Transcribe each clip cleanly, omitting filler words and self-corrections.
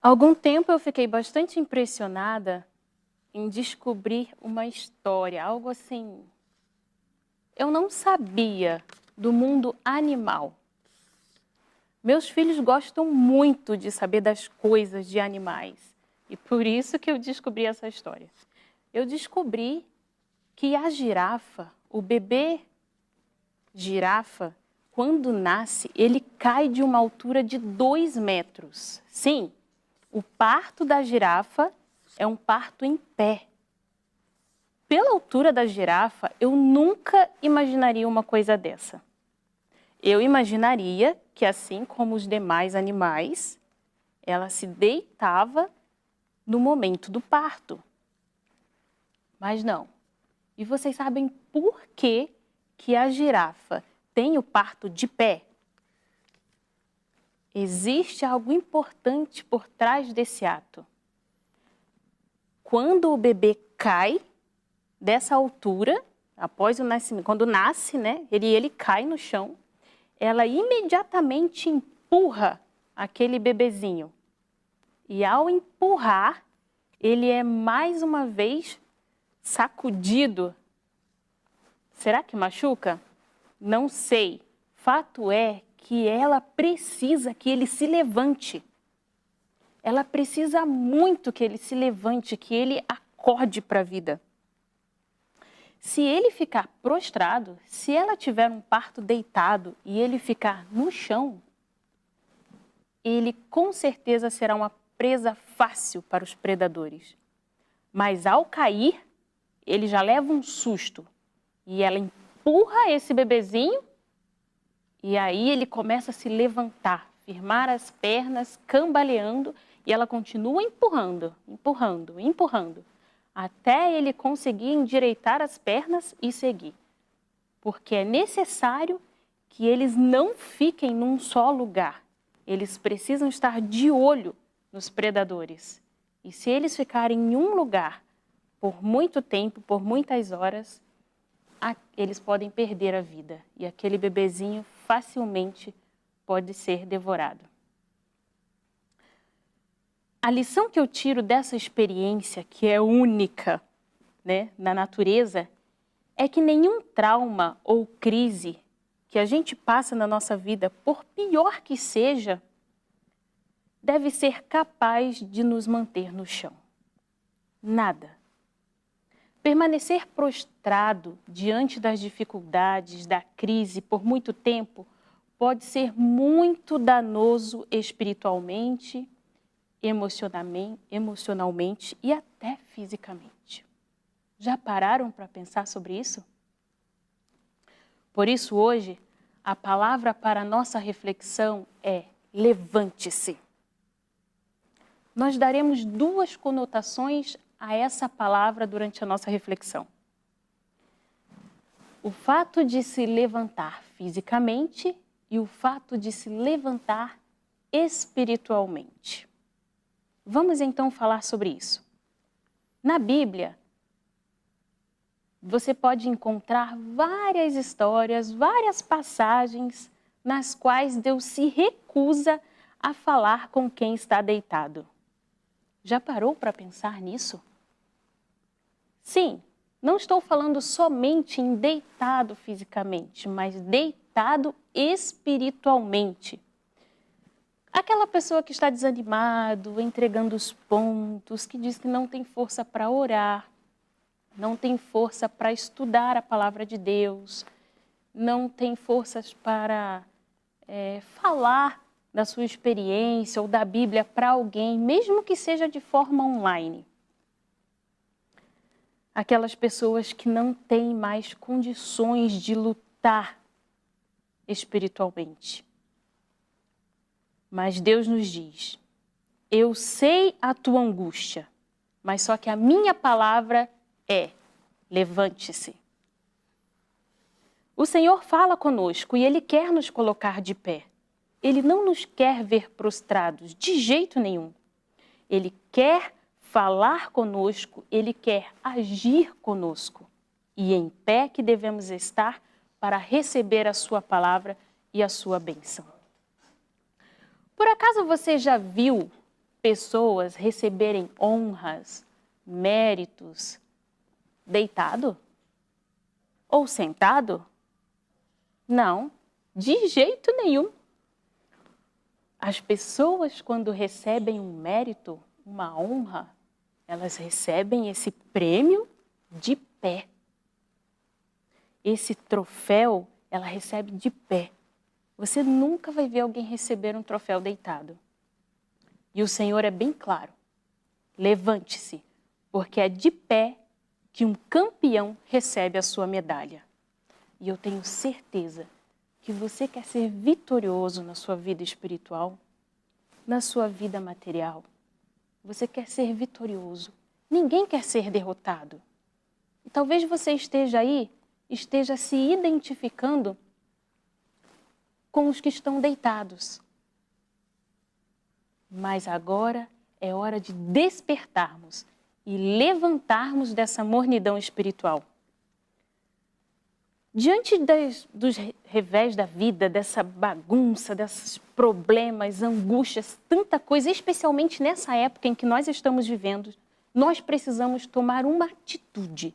Há algum tempo eu fiquei bastante impressionada em descobrir uma história, algo assim. Eu não sabia do mundo animal. Meus filhos gostam muito de saber das coisas de animais e por isso que eu descobri essa história. Eu descobri que a girafa, o bebê girafa, quando nasce, ele cai de uma altura de 2 metros. Sim, o parto da girafa é um parto em pé. Pela altura da girafa, eu nunca imaginaria uma coisa dessa. Eu imaginaria que, assim como os demais animais, ela se deitava no momento do parto. Mas não. E vocês sabem por que a girafa tem o parto de pé? Existe algo importante por trás desse ato. Quando o bebê cai dessa altura, após o nascimento, quando nasce, né, ele cai no chão, ela imediatamente empurra aquele bebezinho. E ao empurrar, ele é mais uma vez sacudido. Será que machuca? Não sei. Fato é que ela precisa que ele se levante. Ela precisa muito que ele se levante, que ele acorde para a vida. Se ele ficar prostrado, se ela tiver um parto deitado e ele ficar no chão, ele com certeza será uma presa fácil para os predadores. Mas ao cair, ele já leva um susto e ela empurra esse bebezinho e aí ele começa a se levantar, firmar as pernas, cambaleando e ela continua empurrando, empurrando, empurrando, até ele conseguir endireitar as pernas e seguir. Porque é necessário que eles não fiquem num só lugar. Eles precisam estar de olho nos predadores. E se eles ficarem em um lugar por muito tempo, por muitas horas, eles podem perder a vida. E aquele bebezinho facilmente pode ser devorado. A lição que eu tiro dessa experiência, que é única, né, na natureza, é que nenhum trauma ou crise que a gente passa na nossa vida, por pior que seja, deve ser capaz de nos manter no chão. Nada. Permanecer prostrado diante das dificuldades, da crise por muito tempo, pode ser muito danoso espiritualmente, emocionalmente e até fisicamente. Já pararam para pensar sobre isso? Por isso, hoje, a palavra para a nossa reflexão é levante-se. Nós daremos 2 conotações a essa palavra durante a nossa reflexão. O fato de se levantar fisicamente e o fato de se levantar espiritualmente. Vamos então falar sobre isso. Na Bíblia, você pode encontrar várias histórias, várias passagens nas quais Deus se recusa a falar com quem está deitado. Já parou para pensar nisso? Sim, não estou falando somente em deitado fisicamente, mas deitado espiritualmente. Aquela pessoa que está desanimado, entregando os pontos, que diz que não tem força para orar, não tem força para estudar a palavra de Deus, não tem forças para falar da sua experiência ou da Bíblia para alguém, mesmo que seja de forma online. Aquelas pessoas que não têm mais condições de lutar espiritualmente. Mas Deus nos diz, eu sei a tua angústia, mas só que a minha palavra é, levante-se. O Senhor fala conosco e Ele quer nos colocar de pé. Ele não nos quer ver prostrados, de jeito nenhum. Ele quer falar conosco, Ele quer agir conosco. E em pé que devemos estar para receber a sua palavra e a sua bênção. Por acaso você já viu pessoas receberem honras, méritos, deitado? Ou sentado? Não, de jeito nenhum. As pessoas, quando recebem um mérito, uma honra, elas recebem esse prêmio de pé. Esse troféu, ela recebe de pé. Você nunca vai ver alguém receber um troféu deitado. E o Senhor é bem claro. Levante-se, porque é de pé que um campeão recebe a sua medalha. E eu tenho certeza que você quer ser vitorioso na sua vida espiritual, na sua vida material. Você quer ser vitorioso. Ninguém quer ser derrotado. E talvez você esteja aí, esteja se identificando com os que estão deitados. Mas agora é hora de despertarmos e levantarmos dessa mornidão espiritual. Diante dos revés da vida, dessa bagunça, desses problemas, angústias, tanta coisa, especialmente nessa época em que nós estamos vivendo, nós precisamos tomar uma atitude,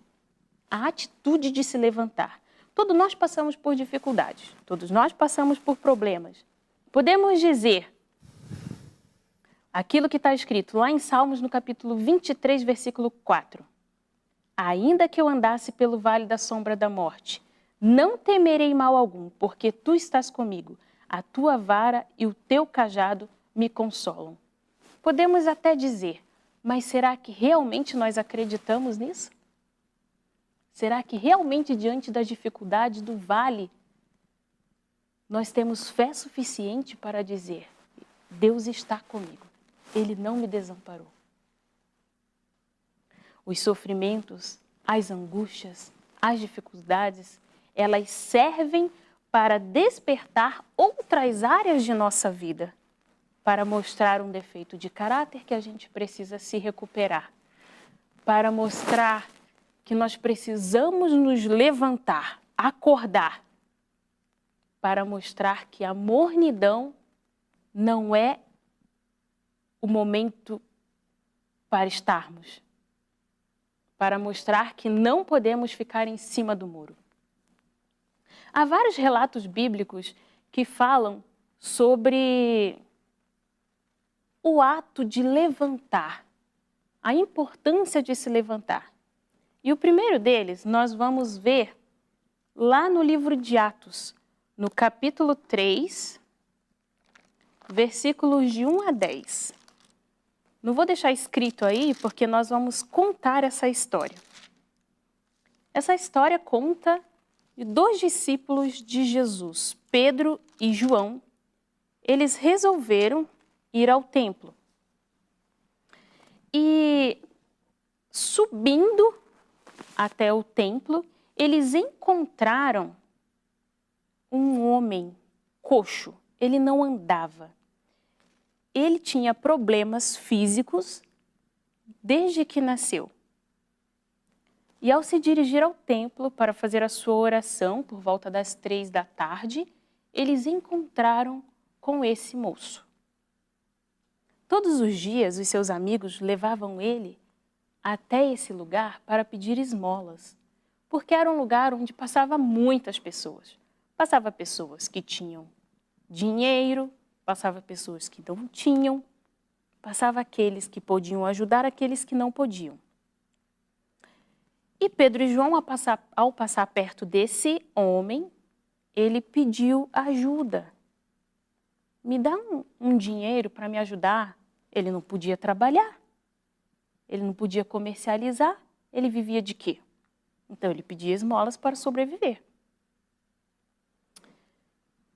a atitude de se levantar. Todos nós passamos por dificuldades, todos nós passamos por problemas. Podemos dizer aquilo que está escrito lá em Salmos, no capítulo 23, versículo 4. Ainda que eu andasse pelo vale da sombra da morte, não temerei mal algum, porque tu estás comigo. A tua vara e o teu cajado me consolam. Podemos até dizer, mas será que realmente nós acreditamos nisso? Será que realmente diante das dificuldades do vale, nós temos fé suficiente para dizer, Deus está comigo, Ele não me desamparou? Os sofrimentos, as angústias, as dificuldades, elas servem para despertar outras áreas de nossa vida, para mostrar um defeito de caráter que a gente precisa se recuperar, para mostrar que nós precisamos nos levantar, acordar, para mostrar que a mornidão não é o momento para estarmos, para mostrar que não podemos ficar em cima do muro. Há vários relatos bíblicos que falam sobre o ato de levantar, a importância de se levantar. E o primeiro deles nós vamos ver lá no livro de Atos, no capítulo 3, versículos de 1 a 10. Não vou deixar escrito aí porque nós vamos contar essa história. Essa história conta de dois discípulos de Jesus, Pedro e João. Eles resolveram ir ao templo. E subindo até o templo, eles encontraram um homem coxo. Ele não andava. Ele tinha problemas físicos desde que nasceu. E ao se dirigir ao templo para fazer a sua oração, por volta das 3 da tarde, eles encontraram com esse moço. Todos os dias, os seus amigos levavam ele até esse lugar para pedir esmolas, porque era um lugar onde passava muitas pessoas. Passava pessoas que tinham dinheiro, passava pessoas que não tinham, passava aqueles que podiam ajudar aqueles que não podiam. E Pedro e João, ao passar perto desse homem, ele pediu ajuda. Me dá um dinheiro para me ajudar. Ele não podia trabalhar, ele não podia comercializar, ele vivia de quê? Então ele pedia esmolas para sobreviver.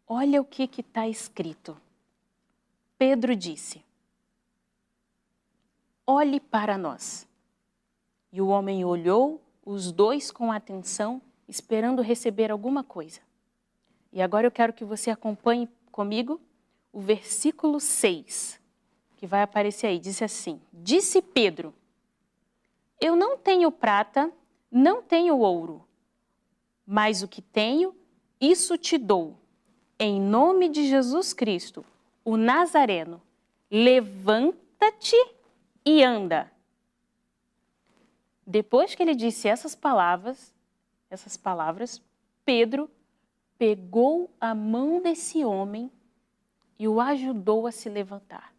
Olha o que está escrito. Pedro disse, olhe para nós. E o homem olhou os dois com atenção, esperando receber alguma coisa. E agora eu quero que você acompanhe comigo o versículo 6, que vai aparecer aí. Diz assim, disse Pedro, eu não tenho prata, não tenho ouro, mas o que tenho, isso te dou. Em nome de Jesus Cristo, o Nazareno, levanta-te e anda. Depois que ele disse essas palavras, Pedro pegou a mão desse homem e o ajudou a se levantar.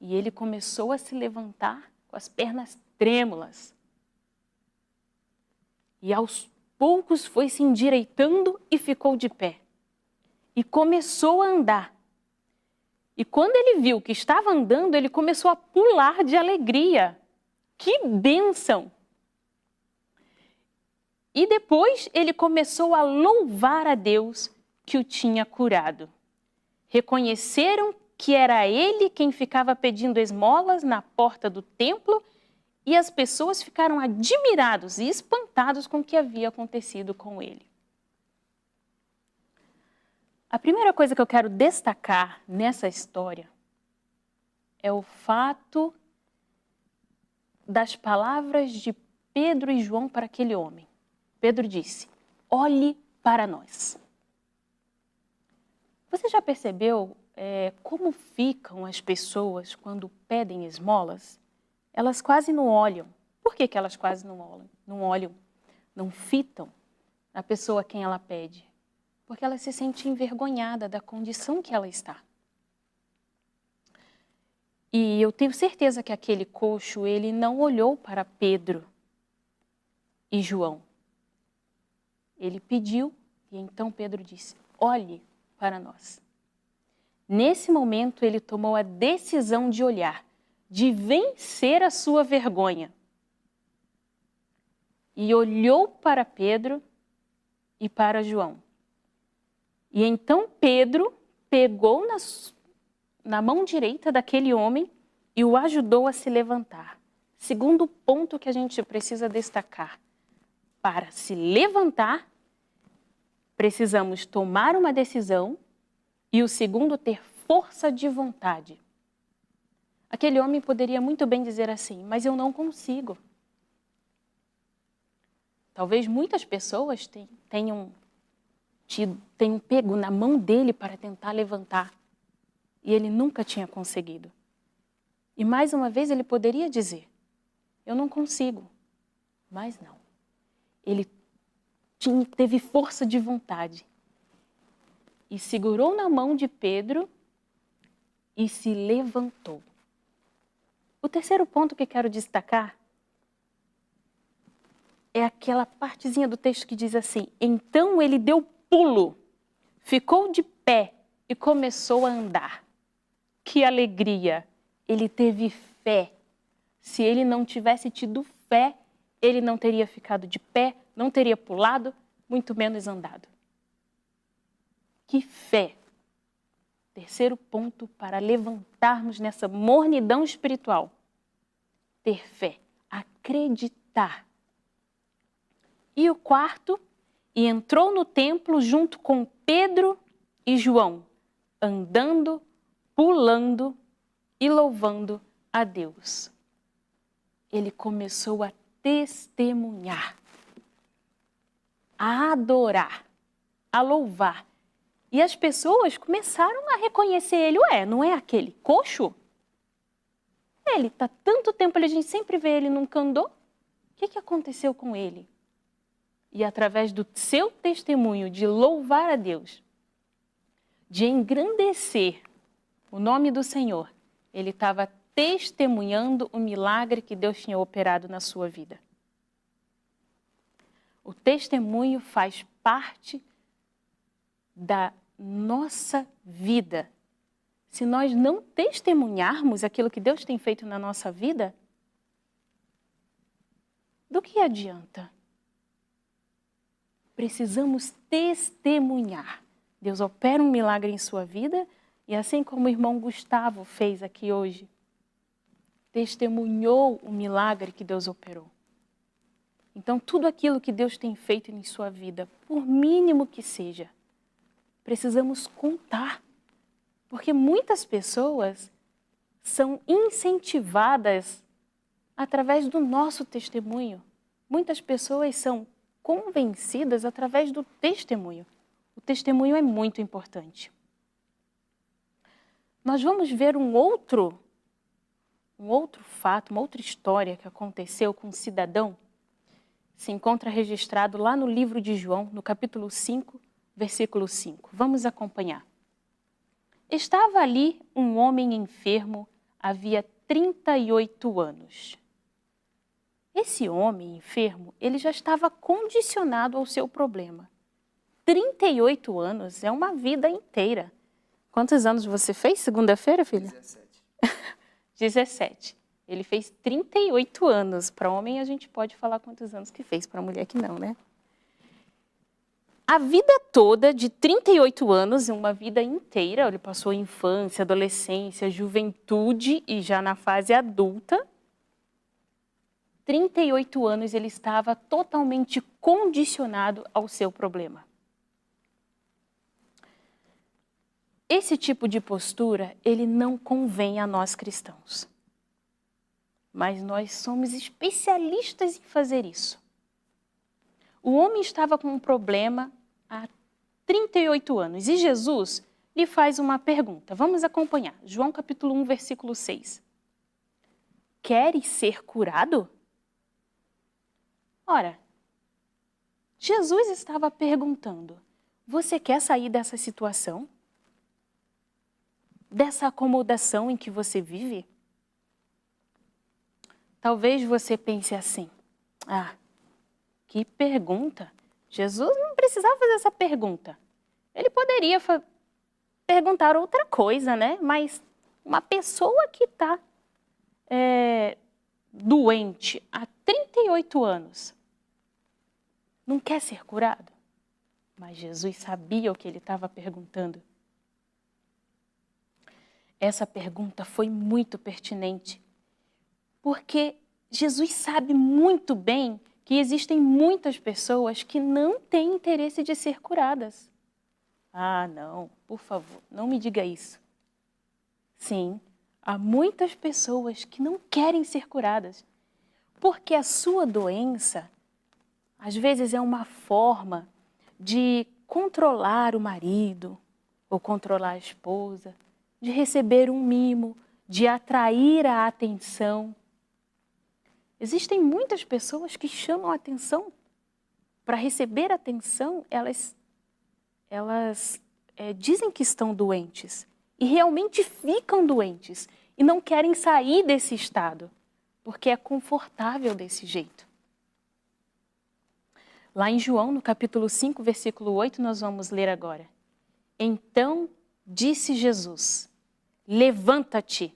E ele começou a se levantar com as pernas trêmulas. E aos poucos foi se endireitando e ficou de pé. E começou a andar. E quando ele viu que estava andando, ele começou a pular de alegria. Que bênção! E depois ele começou a louvar a Deus que o tinha curado. Reconheceram que era ele quem ficava pedindo esmolas na porta do templo e as pessoas ficaram admirados e espantados com o que havia acontecido com ele. A primeira coisa que eu quero destacar nessa história é o fato das palavras de Pedro e João para aquele homem. Pedro disse: olhe para nós. Você já percebeu como ficam as pessoas quando pedem esmolas? Elas quase não olham. Por que elas quase não olham? Não fitam a pessoa a quem ela pede? Porque ela se sente envergonhada da condição que ela está. E eu tenho certeza que aquele coxo, ele não olhou para Pedro e João. Ele pediu e então Pedro disse: olhe para nós. Nesse momento ele tomou a decisão de olhar, de vencer a sua vergonha. E olhou para Pedro e para João. E então Pedro pegou na mão direita daquele homem e o ajudou a se levantar. Segundo ponto que a gente precisa destacar: para se levantar, precisamos tomar uma decisão e o segundo, ter força de vontade. Aquele homem poderia muito bem dizer assim: mas eu não consigo. Talvez muitas pessoas tenham pego na mão dele para tentar levantar e ele nunca tinha conseguido. E mais uma vez ele poderia dizer: eu não consigo. Mas não. Ele teve força de vontade e segurou na mão de Pedro e se levantou. O terceiro ponto que quero destacar é aquela partezinha do texto que diz assim: então ele deu pulo, ficou de pé e começou a andar. Que alegria! Ele teve fé. Se ele não tivesse tido fé, ele não teria ficado de pé, não teria pulado, muito menos andado. Que fé! Terceiro ponto para levantarmos nessa mornidão espiritual. Ter fé, acreditar. E o quarto, e entrou no templo junto com Pedro e João, andando, pulando e louvando a Deus. Ele começou a testemunhar, a adorar, a louvar. E as pessoas começaram a reconhecer ele. Ué, não é aquele coxo? Ele está tanto tempo ali, a gente sempre vê ele, nunca andou. O que aconteceu com ele? E através do seu testemunho de louvar a Deus, de engrandecer o nome do Senhor, ele estava testemunhando o milagre que Deus tinha operado na sua vida. O testemunho faz parte da nossa vida. Se nós não testemunharmos aquilo que Deus tem feito na nossa vida, do que adianta? Precisamos testemunhar. Deus opera um milagre em sua vida e assim como o irmão Gustavo fez aqui hoje, testemunhou o milagre que Deus operou. Então, tudo aquilo que Deus tem feito em sua vida, por mínimo que seja, precisamos contar. Porque muitas pessoas são incentivadas através do nosso testemunho. Muitas pessoas são convencidas através do testemunho. O testemunho é muito importante. Nós vamos ver um outro um outro fato, uma outra história que aconteceu com um cidadão, se encontra registrado lá no livro de João, no capítulo 5, versículo 5. Vamos acompanhar. Estava ali um homem enfermo, havia 38 anos. Esse homem enfermo, ele já estava condicionado ao seu problema. 38 anos é uma vida inteira. Quantos anos você fez segunda-feira, filha? 17. 17. Ele fez 38 anos. Para homem, a gente pode falar quantos anos que fez, para mulher que não, né? A vida toda, de 38 anos, uma vida inteira, ele passou infância, adolescência, juventude e já na fase adulta. 38 anos ele estava totalmente condicionado ao seu problema. Esse tipo de postura, ele não convém a nós cristãos. Mas nós somos especialistas em fazer isso. O homem estava com um problema há 38 anos e Jesus lhe faz uma pergunta. Vamos acompanhar. João capítulo 1, versículo 6. Queres ser curado? Ora, Jesus estava perguntando, você quer sair dessa situação? Dessa acomodação em que você vive? Talvez você pense assim, que pergunta. Jesus não precisava fazer essa pergunta. Ele poderia perguntar outra coisa, né? Mas uma pessoa que está doente há 38 anos não quer ser curado? Mas Jesus sabia o que ele estava perguntando. Essa pergunta foi muito pertinente, porque Jesus sabe muito bem que existem muitas pessoas que não têm interesse de ser curadas. Ah, não, por favor, não me diga isso. Sim, há muitas pessoas que não querem ser curadas, porque a sua doença, às vezes, é uma forma de controlar o marido ou controlar a esposa, de receber um mimo, de atrair a atenção. Existem muitas pessoas que chamam a atenção. Para receber atenção, elas dizem que estão doentes e realmente ficam doentes e não querem sair desse estado, porque é confortável desse jeito. Lá em João, no capítulo 5, versículo 8, nós vamos ler agora. Então disse Jesus, levanta-te,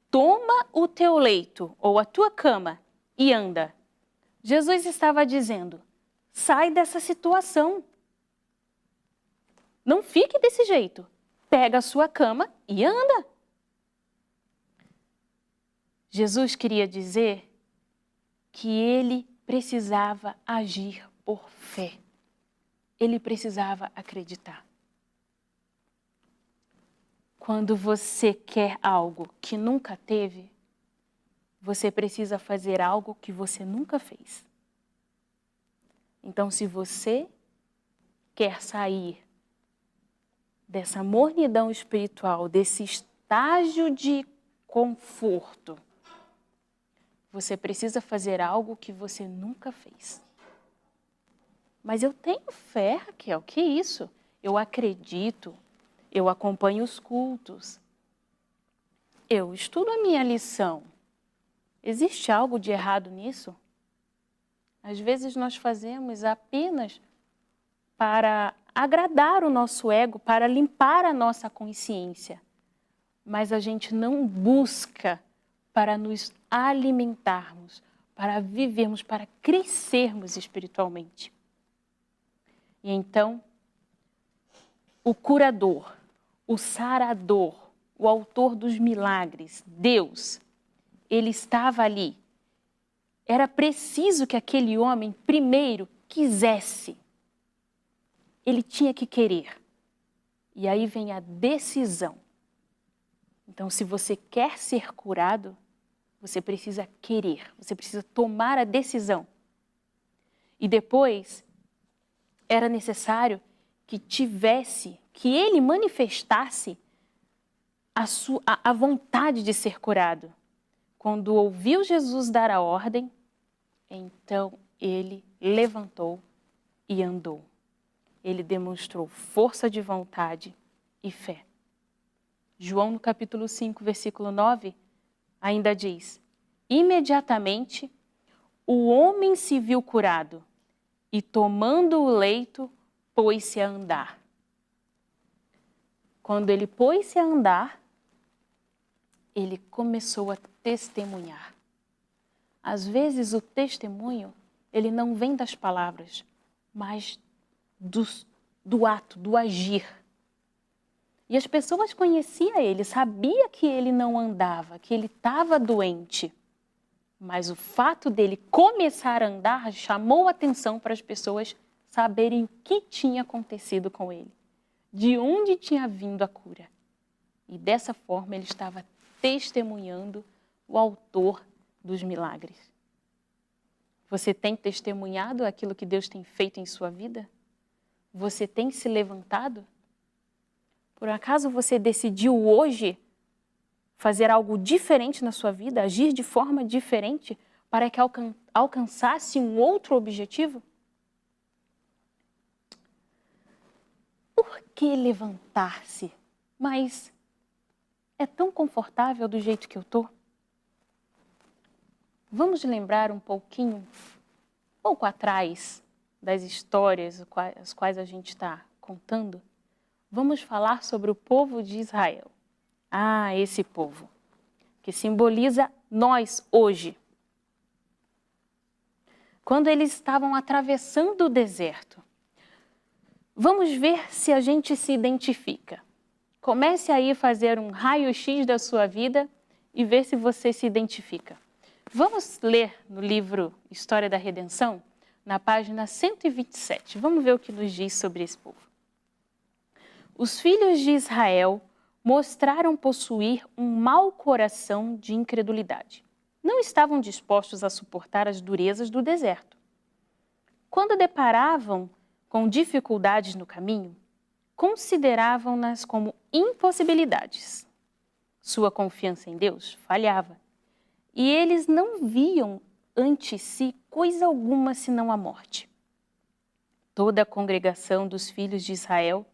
toma o teu leito ou a tua cama e anda. Jesus estava dizendo, sai dessa situação. Não fique desse jeito. Pega a sua cama e anda. Jesus queria dizer que ele precisava agir por fé. Ele precisava acreditar. Quando você quer algo que nunca teve, você precisa fazer algo que você nunca fez. Então, se você quer sair dessa mornidão espiritual, desse estágio de conforto, você precisa fazer algo que você nunca fez. Mas eu tenho fé, Raquel, que isso? Eu acredito, eu acompanho os cultos, eu estudo a minha lição. Existe algo de errado nisso? Às vezes nós fazemos apenas para agradar o nosso ego, para limpar a nossa consciência. Mas a gente não busca para nos alimentarmos, para vivermos, para crescermos espiritualmente. E então, o curador, o sarador, o autor dos milagres, Deus, ele estava ali. Era preciso que aquele homem primeiro quisesse. Ele tinha que querer. E aí vem a decisão. Então, se você quer ser curado, você precisa querer, você precisa tomar a decisão. E depois, era necessário que ele manifestasse a vontade de ser curado. quando ouviu Jesus dar a ordem, então ele levantou e andou. Ele demonstrou força de vontade e fé. João, no capítulo 5, versículo 9, ainda diz: imediatamente o homem se viu curado e, tomando o leito, pôs-se a andar. Quando ele pôs-se a andar, ele começou a testemunhar. Às vezes o testemunho, ele não vem das palavras, mas do ato, do agir. E as pessoas conheciam ele, sabiam que ele não andava, que ele estava doente. Mas o fato dele começar a andar chamou a atenção para as pessoas saberem o que tinha acontecido com ele, de onde tinha vindo a cura. E dessa forma ele estava testemunhando o autor dos milagres. Você tem testemunhado aquilo que Deus tem feito em sua vida? Você tem se levantado? Por acaso você decidiu hoje fazer algo diferente na sua vida, agir de forma diferente para que alcançasse um outro objetivo? Por que levantar-se? Mas é tão confortável do jeito que eu estou? Vamos lembrar um pouco atrás das histórias as quais a gente está contando? Vamos falar sobre o povo de Israel. Ah, esse povo, que simboliza nós hoje. Quando eles estavam atravessando o deserto. Vamos ver se a gente se identifica. Comece aí a fazer um raio-x da sua vida e ver se você se identifica. Vamos ler no livro História da Redenção, na página 127. Vamos ver o que nos diz sobre esse povo. Os filhos de Israel mostraram possuir um mau coração de incredulidade. Não estavam dispostos a suportar as durezas do deserto. Quando deparavam com dificuldades no caminho, consideravam-nas como impossibilidades. Sua confiança em Deus falhava, e eles não viam ante si coisa alguma senão a morte. Toda a congregação dos filhos de Israel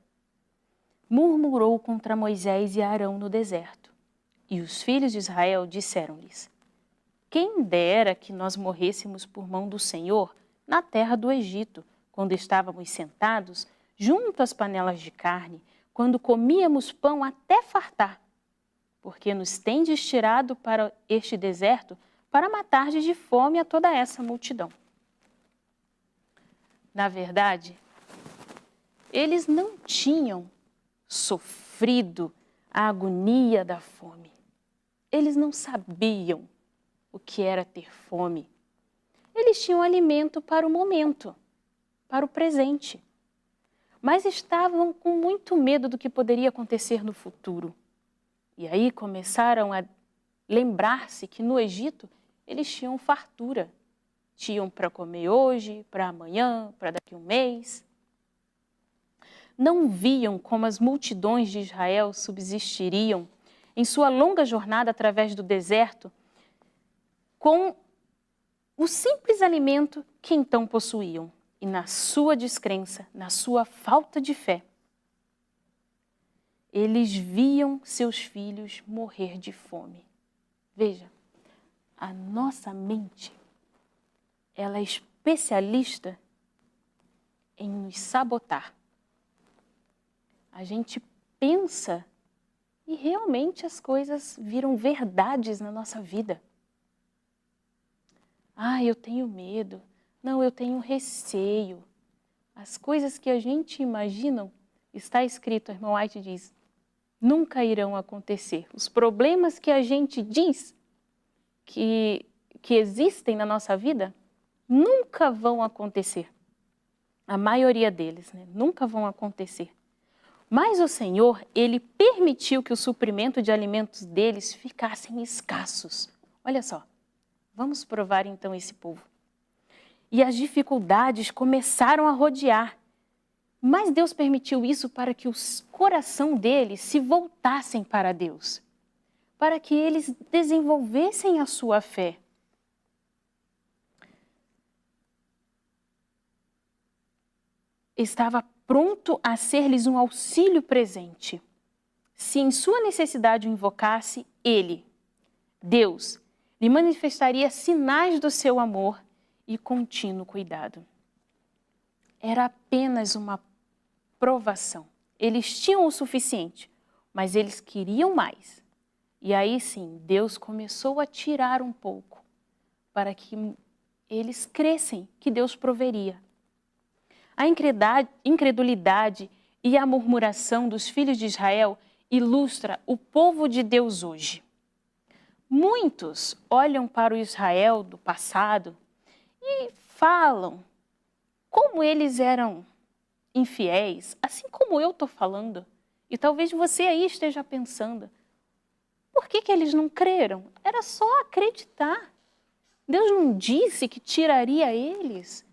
murmurou contra Moisés e Arão no deserto. E os filhos de Israel disseram-lhes: quem dera que nós morrêssemos por mão do Senhor na terra do Egito, quando estávamos sentados junto às panelas de carne, quando comíamos pão até fartar, porque nos tendes tirado para este deserto para matardes de fome a toda essa multidão. Na verdade, eles não tinham sofrido a agonia da fome. Eles não sabiam o que era ter fome. Eles tinham alimento para o momento, para o presente. Mas estavam com muito medo do que poderia acontecer no futuro. E aí começaram a lembrar-se que no Egito eles tinham fartura. Tinham para comer hoje, para amanhã, para daqui a um mês. Não viam como as multidões de Israel subsistiriam em sua longa jornada através do deserto com o simples alimento que então possuíam. E na sua descrença, na sua falta de fé, eles viam seus filhos morrer de fome. Veja, a nossa mente, ela é especialista em nos sabotar. A gente pensa e realmente as coisas viram verdades na nossa vida. Ah, eu tenho medo. Não, eu tenho receio. As coisas que a gente imagina, está escrito, a irmã White diz, nunca irão acontecer. Os problemas que a gente diz que existem na nossa vida, nunca vão acontecer. A maioria deles, né? Nunca vão acontecer. Mas o Senhor, Ele permitiu que o suprimento de alimentos deles ficassem escassos. Olha só, vamos provar então esse povo. E as dificuldades começaram a rodear. Mas Deus permitiu isso para que o coração deles se voltassem para Deus. para que eles desenvolvessem a sua fé. Estava pronto a ser-lhes um auxílio presente. Se em sua necessidade o invocasse, ele, Deus, lhe manifestaria sinais do seu amor e contínuo cuidado. Era apenas uma provação. Eles tinham o suficiente, mas eles queriam mais. E aí sim, Deus começou a tirar um pouco para que eles crescem que Deus proveria. A incredulidade e a murmuração dos filhos de Israel ilustra o povo de Deus hoje. Muitos olham para o Israel do passado e falam como eles eram infiéis, assim como eu estou falando. E talvez você aí esteja pensando, por que eles não creram? Era só acreditar. Deus não disse que tiraria eles.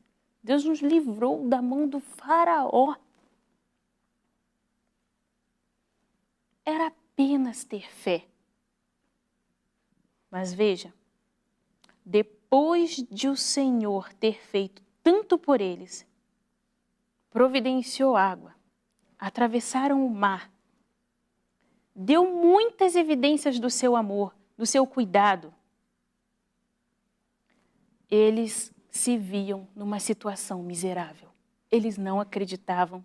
Deus nos livrou da mão do faraó. Era apenas ter fé. Mas veja, depois de o Senhor ter feito tanto por eles, providenciou água, atravessaram o mar, deu muitas evidências do seu amor, do seu cuidado. Eles se viam numa situação miserável. Eles não acreditavam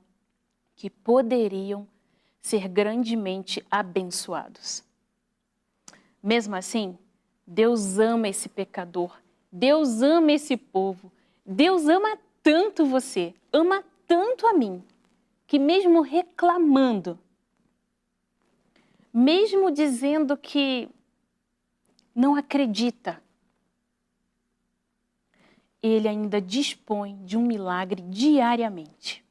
que poderiam ser grandemente abençoados. Mesmo assim, Deus ama esse pecador, Deus ama esse povo, Deus ama tanto você, ama tanto a mim, que mesmo reclamando, mesmo dizendo que não acredita, Ele ainda dispõe de um milagre diariamente.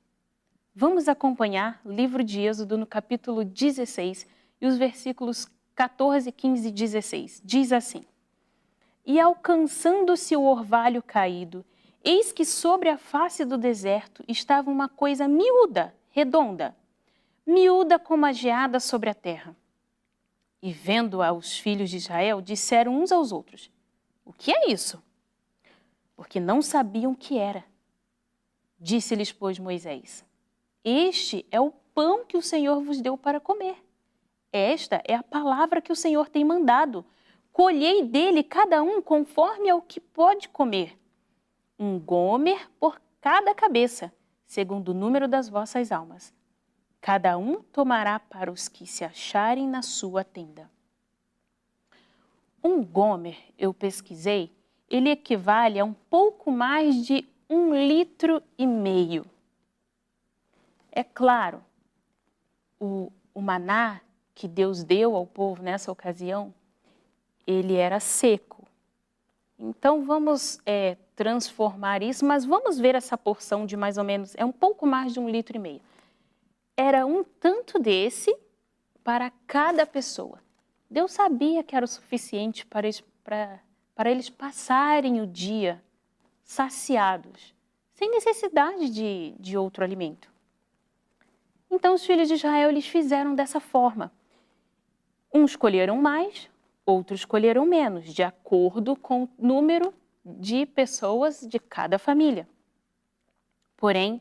Vamos acompanhar o livro de Êxodo no capítulo 16 e os versículos 14, 15 e 16. Diz assim: E alcançando-se o orvalho caído, eis que sobre a face do deserto estava uma coisa miúda, redonda, miúda como a geada sobre a terra. E vendo-a os filhos de Israel, disseram uns aos outros: O que é isso? Porque não sabiam o que era. Disse-lhes, pois, Moisés: Este é o pão que o Senhor vos deu para comer. Esta é a palavra que o Senhor tem mandado. Colhei dele cada um conforme ao que pode comer. Um gomer por cada cabeça, segundo o número das vossas almas. Cada um tomará para os que se acharem na sua tenda. Um gomer, eu pesquisei, ele equivale a um pouco mais de 1,5 litros. É claro, o maná que Deus deu ao povo nessa ocasião, ele era seco. Então vamos transformar isso, mas vamos ver essa porção de mais ou menos, é um pouco mais de 1,5 litros. Era um tanto desse para cada pessoa. Deus sabia que era o suficiente para eles passarem o dia saciados, sem necessidade de outro alimento. Então os filhos de Israel eles fizeram dessa forma. Uns colheram mais, outros colheram menos, de acordo com o número de pessoas de cada família. Porém,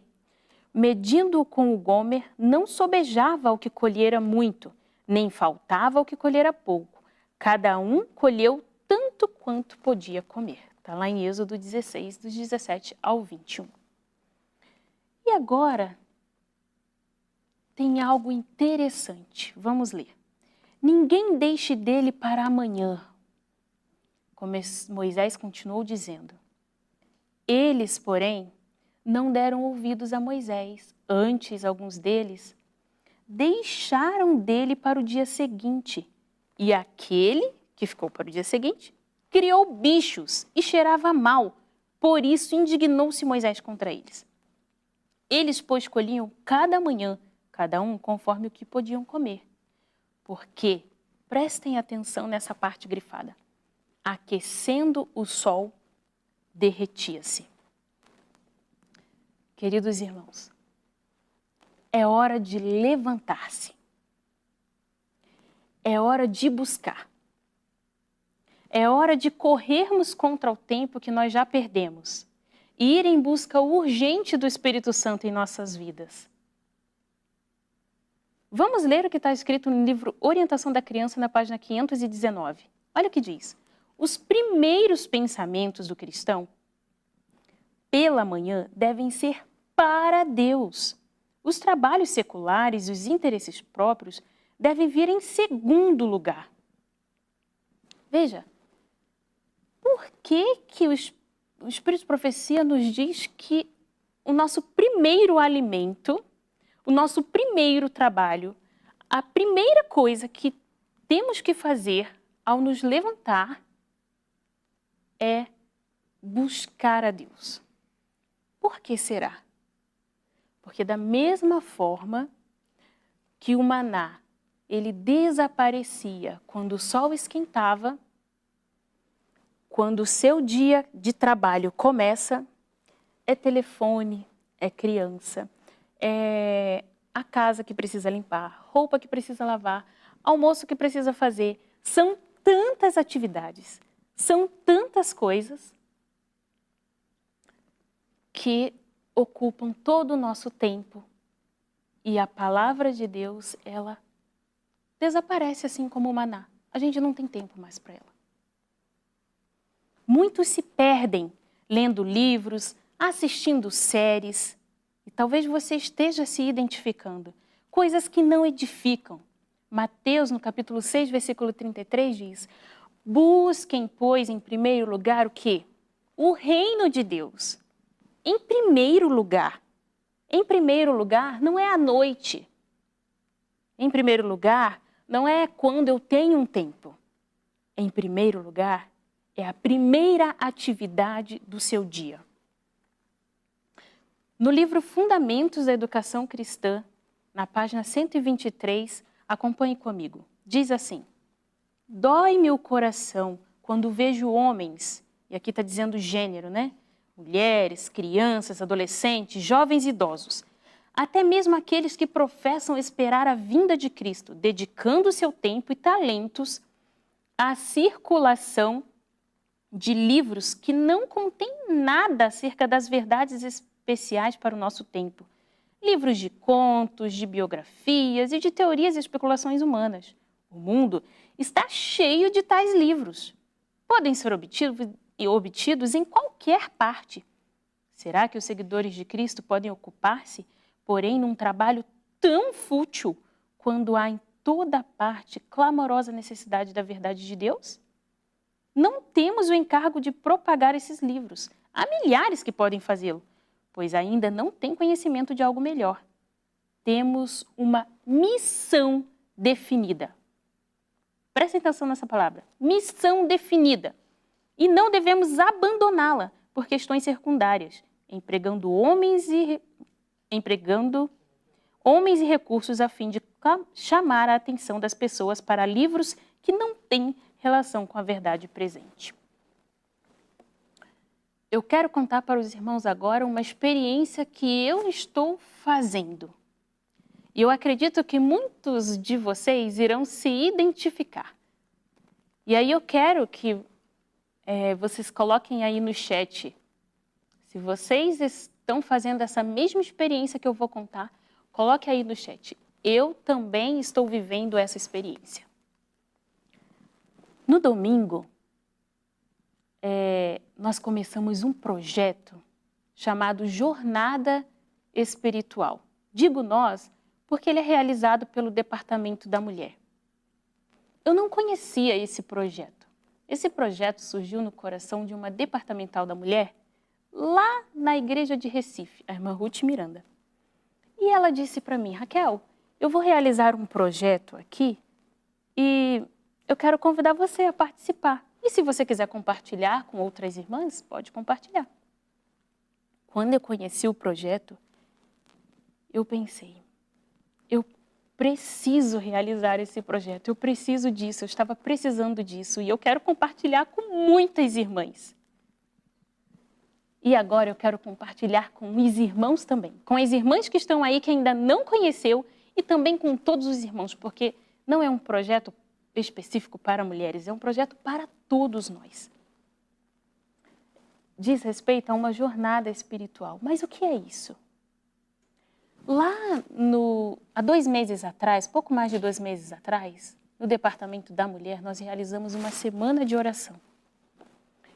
medindo com o gomer, não sobejava o que colhera muito, nem faltava o que colhera pouco. Cada um colheu tanto quanto podia comer. Está lá em Êxodo 16, dos 17 ao 21. E agora, tem algo interessante. Vamos ler. Ninguém deixe dele para amanhã. Como Moisés continuou dizendo. Eles, porém, não deram ouvidos a Moisés. Antes, alguns deles deixaram dele para o dia seguinte. E aquele que ficou para o dia seguinte criou bichos e cheirava mal. Por isso indignou-se Moisés contra eles. Eles, pois, colhiam cada manhã, cada um conforme o que podiam comer. Porque, prestem atenção nessa parte grifada, aquecendo o sol, derretia-se. Queridos irmãos, é hora de levantar-se. É hora de buscar. É hora de corrermos contra o tempo que nós já perdemos e ir em busca urgente do Espírito Santo em nossas vidas. Vamos ler o que está escrito no livro Orientação da Criança, na página 519. Olha o que diz. Os primeiros pensamentos do cristão, pela manhã, devem ser para Deus. Os trabalhos seculares e os interesses próprios devem vir em segundo lugar. Veja, por que o Espírito de Profecia nos diz que o nosso primeiro alimento, o nosso primeiro trabalho, a primeira coisa que temos que fazer ao nos levantar é buscar a Deus? Por que será? Porque da mesma forma que o maná, ele desaparecia quando o sol esquentava, quando o seu dia de trabalho começa, é telefone, é criança, é a casa que precisa limpar, roupa que precisa lavar, almoço que precisa fazer. São tantas atividades, são tantas coisas que ocupam todo o nosso tempo. E a palavra de Deus, ela desaparece assim como o maná. A gente não tem tempo mais para ela. Muitos se perdem lendo livros, assistindo séries, e talvez você esteja se identificando. Coisas que não edificam. Mateus, no capítulo 6, versículo 33, diz: busquem, pois, em primeiro lugar o quê? O reino de Deus. Em primeiro lugar. Em primeiro lugar, não é à noite. Em primeiro lugar, não é quando eu tenho um tempo. Em primeiro lugar, é a primeira atividade do seu dia. No livro Fundamentos da Educação Cristã, na página 123, acompanhe comigo. Diz assim: dói-me o coração quando vejo homens, e aqui está dizendo gênero, né? Mulheres, crianças, adolescentes, jovens e idosos, até mesmo aqueles que professam esperar a vinda de Cristo, dedicando seu tempo e talentos à circulação de livros que não contêm nada acerca das verdades especiais para o nosso tempo. Livros de contos, de biografias e de teorias e especulações humanas. O mundo está cheio de tais livros. Podem ser obtidos em qualquer parte. Será que os seguidores de Cristo podem ocupar-se, porém, num trabalho tão fútil quando há em toda parte clamorosa necessidade da verdade de Deus? Não temos o encargo de propagar esses livros. Há milhares que podem fazê-lo, pois ainda não têm conhecimento de algo melhor. Temos uma missão definida. Prestem atenção nessa palavra. Missão definida. E não devemos abandoná-la por questões secundárias, empregando homens e recursos a fim de chamar a atenção das pessoas para livros que não têm relação com a verdade presente. Eu quero contar para os irmãos agora uma experiência que eu estou fazendo. E eu acredito que muitos de vocês irão se identificar. E aí eu quero que vocês coloquem aí no chat, se vocês estão fazendo essa mesma experiência que eu vou contar, coloque aí no chat. Eu também estou vivendo essa experiência. No domingo, nós começamos um projeto chamado Jornada Espiritual. Digo nós, porque ele é realizado pelo Departamento da Mulher. Eu não conhecia esse projeto. Esse projeto surgiu no coração de uma departamental da mulher, lá na igreja de Recife, a irmã Ruth Miranda. E ela disse para mim: Raquel, eu vou realizar um projeto aqui e eu quero convidar você a participar. E se você quiser compartilhar com outras irmãs, pode compartilhar. Quando eu conheci o projeto, eu pensei, eu preciso realizar esse projeto, eu preciso disso, eu estava precisando disso e eu quero compartilhar com muitas irmãs. E agora eu quero compartilhar com os irmãos também, com as irmãs que estão aí que ainda não conheceu e também com todos os irmãos, porque não é um projeto específico para mulheres, é um projeto para todos nós. Diz respeito a uma jornada espiritual. Mas o que é isso? Há 2 meses atrás, pouco mais de 2 meses atrás, no Departamento da Mulher, nós realizamos uma semana de oração.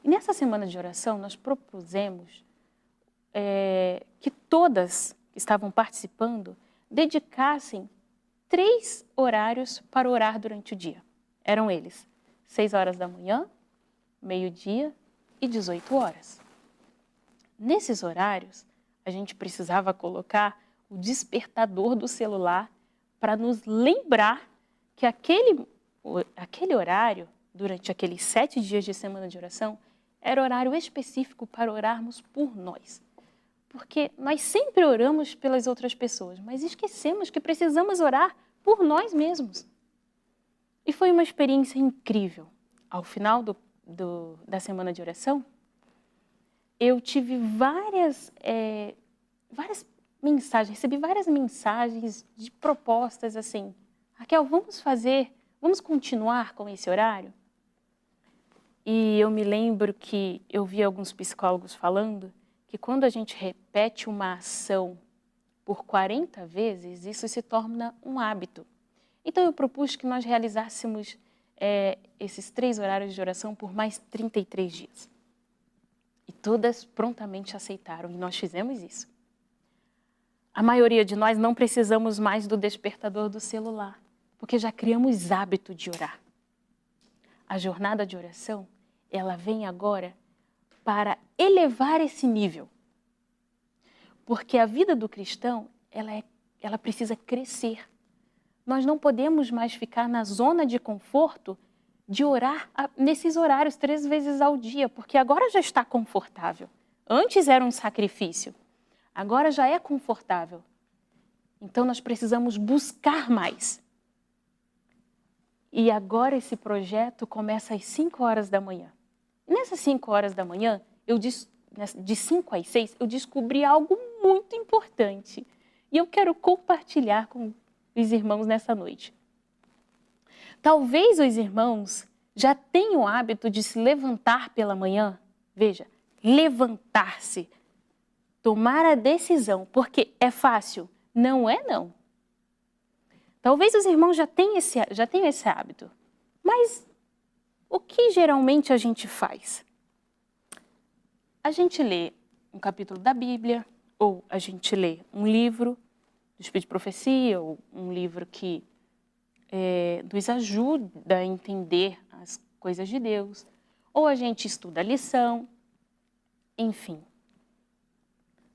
E nessa semana de oração, nós propusemos que todas que estavam participando dedicassem 3 horários para orar durante o dia. Eram eles 6 horas da manhã, meio-dia e 18 horas. Nesses horários, a gente precisava colocar o despertador do celular para nos lembrar que aquele horário, durante aqueles 7 dias de semana de oração, era horário específico para orarmos por nós. Porque nós sempre oramos pelas outras pessoas, mas esquecemos que precisamos orar por nós mesmos. E foi uma experiência incrível. Ao final da semana de oração, eu tive várias mensagens, recebi várias mensagens de propostas assim, Raquel, vamos continuar com esse horário? E eu me lembro que eu vi alguns psicólogos falando que quando a gente repete uma ação por 40 vezes, isso se torna um hábito. Então eu propus que nós realizássemos esses 3 horários de oração por mais 33 dias. E todas prontamente aceitaram, e nós fizemos isso. A maioria de nós não precisamos mais do despertador do celular, porque já criamos hábito de orar. A jornada de oração, ela vem agora para elevar esse nível. Porque a vida do cristão, ela precisa crescer. Nós não podemos mais ficar na zona de conforto de orar nesses horários 3 vezes ao dia, porque agora já está confortável. Antes era um sacrifício, agora já é confortável. Então nós precisamos buscar mais. E agora esse projeto começa às 5 horas da manhã. E nessas 5 horas da manhã, de 5 às 6, eu descobri algo muito importante. E eu quero compartilhar com os irmãos nessa noite. Talvez os irmãos já tenham o hábito de se levantar pela manhã. Veja, levantar-se, tomar a decisão, porque é fácil. Não é não. Talvez os irmãos já tenham esse hábito. Mas o que geralmente a gente faz? A gente lê um capítulo da Bíblia, ou a gente lê um livro do Espírito de Profecia, ou um livro que nos ajuda a entender as coisas de Deus, ou a gente estuda a lição, enfim.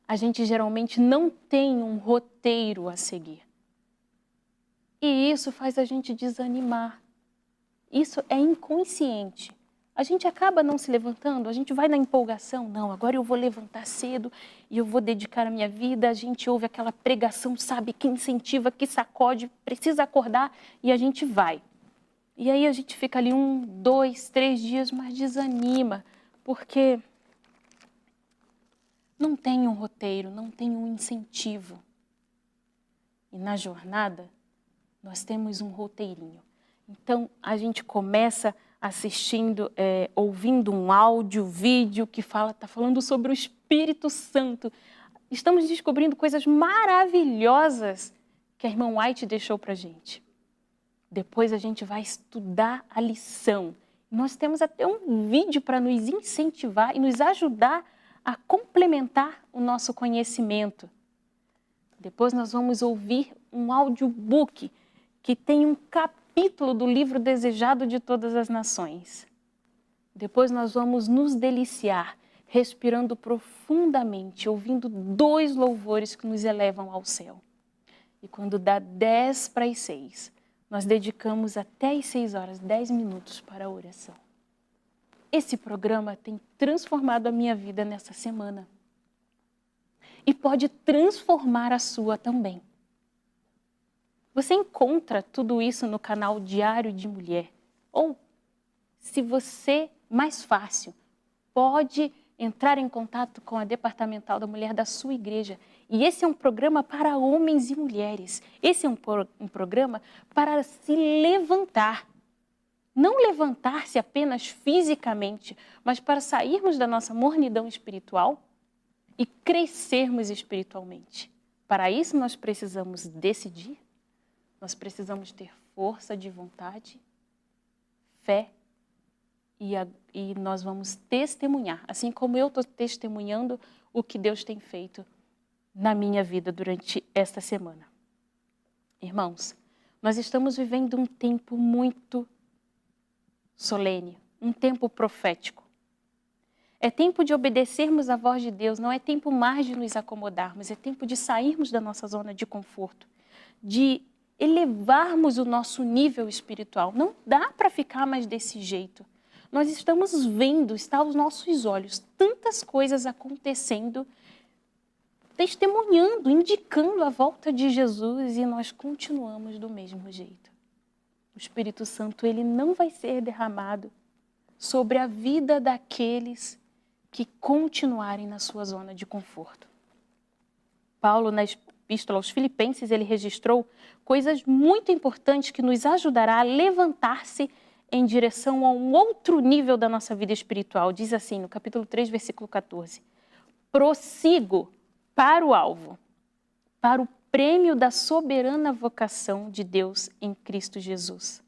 A gente geralmente não tem um roteiro a seguir. E isso faz a gente desanimar. Isso é inconsciente. A gente acaba não se levantando, a gente vai na empolgação. Não, agora eu vou levantar cedo e eu vou dedicar a minha vida. A gente ouve aquela pregação, sabe, que incentiva, que sacode, precisa acordar e a gente vai. E aí a gente fica ali 1, 2, 3 dias, mas desanima, porque não tem um roteiro, não tem um incentivo. E na jornada, nós temos um roteirinho. Então, a gente começa assistindo, ouvindo um áudio, vídeo que está falando sobre o Espírito Santo. Estamos descobrindo coisas maravilhosas que a irmã White deixou para a gente. Depois a gente vai estudar a lição. Nós temos até um vídeo para nos incentivar e nos ajudar a complementar o nosso conhecimento. Depois nós vamos ouvir um audiobook que tem um capítulo do livro desejado de todas as nações. Depois nós vamos nos deliciar, respirando profundamente, ouvindo 2 louvores que nos elevam ao céu. E quando dá 10 para as 6, nós dedicamos até as 6 horas, 10 minutos para a oração. Esse programa tem transformado a minha vida nessa semana. E pode transformar a sua também. Você encontra tudo isso no canal Diário de Mulher. Ou, se você, mais fácil, pode entrar em contato com a Departamental da Mulher da sua igreja. E esse é um programa para homens e mulheres. Esse é um programa para se levantar. Não levantar-se apenas fisicamente, mas para sairmos da nossa mornidão espiritual e crescermos espiritualmente. Para isso nós precisamos decidir, nós precisamos ter força de vontade, fé e nós vamos testemunhar, assim como eu estou testemunhando o que Deus tem feito na minha vida durante esta semana. Irmãos, nós estamos vivendo um tempo muito solene, um tempo profético. É tempo de obedecermos à voz de Deus, não é tempo mais de nos acomodarmos, é tempo de sairmos da nossa zona de conforto, de elevarmos o nosso nível espiritual. Não dá para ficar mais desse jeito. Nós estamos vendo, está aos nossos olhos, tantas coisas acontecendo, testemunhando, indicando a volta de Jesus e nós continuamos do mesmo jeito. O Espírito Santo, ele não vai ser derramado sobre a vida daqueles que continuarem na sua zona de conforto. Paulo, na Epístola aos Filipenses, ele registrou coisas muito importantes que nos ajudará a levantar-se em direção a um outro nível da nossa vida espiritual. Diz assim, no capítulo 3, versículo 14. Prossigo para o alvo, para o prêmio da soberana vocação de Deus em Cristo Jesus.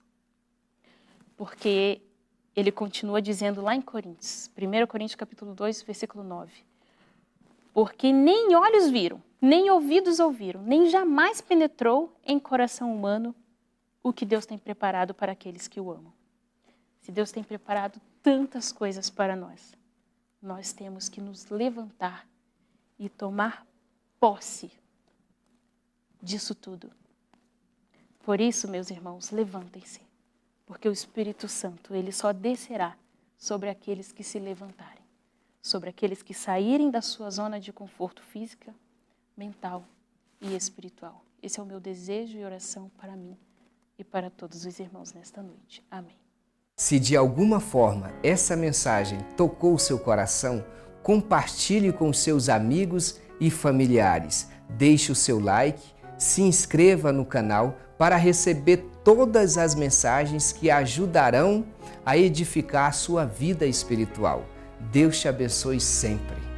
Porque ele continua dizendo lá em Coríntios, 1 Coríntios capítulo 2, versículo 9. Porque nem olhos viram, nem ouvidos ouviram, nem jamais penetrou em coração humano o que Deus tem preparado para aqueles que o amam. Se Deus tem preparado tantas coisas para nós, nós temos que nos levantar e tomar posse disso tudo. Por isso, meus irmãos, levantem-se, porque o Espírito Santo, ele só descerá sobre aqueles que se levantarem, sobre aqueles que saírem da sua zona de conforto física, mental e espiritual. Esse é o meu desejo e oração para mim e para todos os irmãos nesta noite. Amém. Se de alguma forma essa mensagem tocou o seu coração, compartilhe com seus amigos e familiares. Deixe o seu like, se inscreva no canal para receber todas as mensagens que ajudarão a edificar a sua vida espiritual. Deus te abençoe sempre.